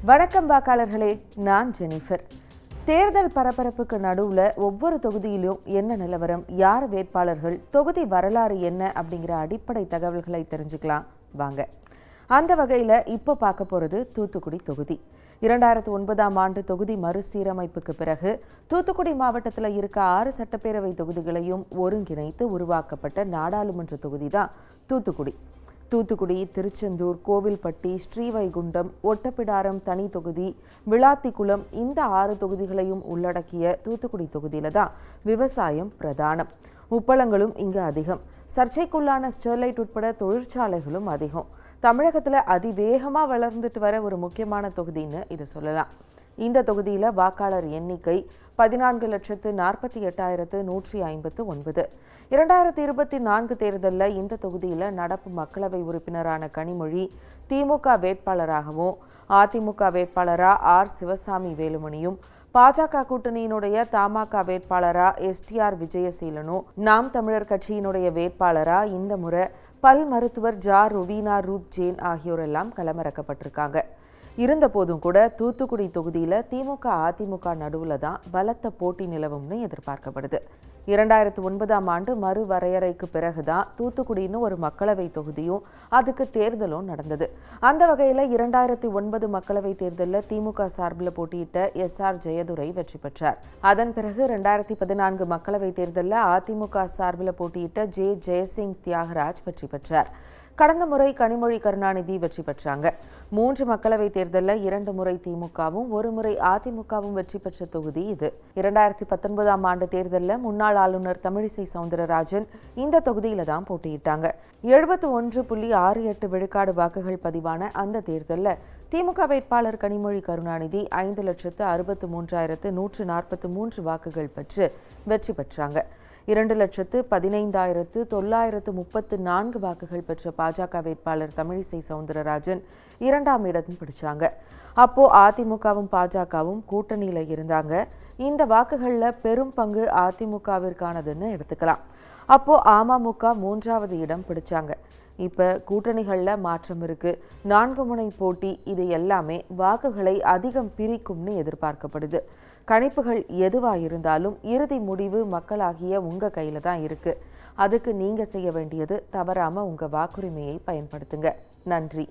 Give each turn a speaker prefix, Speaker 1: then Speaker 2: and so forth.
Speaker 1: வணக்கம் வாக்காளர்களே, நான் ஜெனிஃபர். தேர்தல் பரபரப்புக்கு நடுவில் ஒவ்வொரு தொகுதியிலும் என்ன நிலவரம், யார் வேட்பாளர்கள், தொகுதி வரலாறு என்ன அப்படிங்கிற அடிப்படை தகவல்களை தெரிஞ்சுக்கலாம் வாங்க. அந்த வகையில் இப்போ பார்க்க போகிறது தூத்துக்குடி தொகுதி. 2009ஆம் ஆண்டு தொகுதி மறுசீரமைப்புக்கு பிறகு தூத்துக்குடி மாவட்டத்தில் இருக்க 6 சட்டப்பேரவை தொகுதிகளையும் ஒருங்கிணைத்து உருவாக்கப்பட்ட நாடாளுமன்ற தொகுதி தான் தூத்துக்குடி. தூத்துக்குடி, திருச்செந்தூர், கோவில்பட்டி, ஸ்ரீவைகுண்டம், ஒட்டப்பிடாரம் தனி தொகுதி, விளாத்திக்குளம் இந்த 6 தொகுதிகளையும் உள்ளடக்கிய தூத்துக்குடி தொகுதியில தான் விவசாயம் பிரதானம். உப்பளங்களும் இங்கு அதிகம். சர்ச்சைக்குள்ளான ஸ்டெர்லைட் உட்பட தொழிற்சாலைகளும் அதிகம். தமிழகத்தில் அதிவேகமாக வளர்ந்துட்டு வர ஒரு முக்கியமான தொகுதின்னு இதை சொல்லலாம். இந்த தொகுதியில் வாக்காளர் எண்ணிக்கை 14,48,159. 2024 தேர்தலில் இந்த தொகுதியில் நடப்பு மக்களவை உறுப்பினரான கனிமொழி திமுக வேட்பாளராகவும், அதிமுக வேட்பாளரா ஆர் சிவசாமி வேலுமணியும், பாஜக கூட்டணியினுடைய தமாக வேட்பாளரா STR விஜயசீலனும், நாம் தமிழர் கட்சியினுடைய வேட்பாளரா இந்த முறை பல் மருத்துவர் ஜா ருவீனா ரூத் ஜேன் ஆகியோரெல்லாம் களமிறக்கப்பட்டிருக்காங்க. இருந்த போதும் கூட தூத்துக்குடி தொகுதியில் திமுக அதிமுக நடுவில் தான் பலத்த போட்டி நிலவும்னு எதிர்பார்க்கப்படுது. 2009ஆம் ஆண்டு மறுவரையறைக்கு பிறகுதான் தூத்துக்குடின்னு ஒரு மக்களவை தொகுதியும் அதுக்கு தேர்தலும் நடந்தது. அந்த வகையில் 2009 மக்களவை தேர்தலில் திமுக சார்பில் போட்டியிட்ட SR ஜெயதுரை வெற்றி பெற்றார். அதன் பிறகு 2014 மக்களவை தேர்தலில் அதிமுக சார்பில் போட்டியிட்ட ஜெயசிங் தியாகராஜ் வெற்றி பெற்றார். கடந்த முறை கனிமொழி கருணாநிதி வெற்றி பெற்றாங்க. 3 மக்களவை தேர்தலில் 2 முறை திமுகவும் 1 முறை அதிமுகவும் வெற்றி பெற்ற தொகுதி இது. 2019ஆம் ஆண்டு தேர்தலில் முன்னாள் ஆளுநர் தமிழிசை சவுந்தரராஜன் இந்த தொகுதியில தான் போட்டியிட்டாங்க. 71.68 விழுக்காடு வாக்குகள் பதிவான அந்த தேர்தலில் திமுக வேட்பாளர் கனிமொழி கருணாநிதி 5,63,143 வாக்குகள் பெற்று வெற்றி பெற்றாங்க. 2,15,934 வாக்குகள் பெற்ற பாஜக வேட்பாளர் தமிழிசை சவுந்தரராஜன் 2ஆம் இடம் பிடிச்சாங்க. அப்போ அதிமுகவும் பாஜகவும் கூட்டணியில இருந்தாங்க. இந்த வாக்குகளில் பெரும் பங்கு அதிமுகவிற்கானதுன்னு எடுத்துக்கலாம். அப்போ அமமுக 3ஆவது இடம் பிடிச்சாங்க. இப்போ கூட்டணிகளில் மாற்றம் இருக்கு. 4 முனை போட்டி, இது எல்லாமே வாக்குகளை அதிகம் பிரிக்கும்னு எதிர்பார்க்கப்படுது. கணிப்புகள் எதுவாக இருந்தாலும் இறுதி முடிவு மக்களாகிய உங்கள் கையில் தான் இருக்கு. அதுக்கு நீங்கள் செய்ய வேண்டியது தவறாமல் உங்கள் வாக்குரிமையை பயன்படுத்துங்க. நன்றி.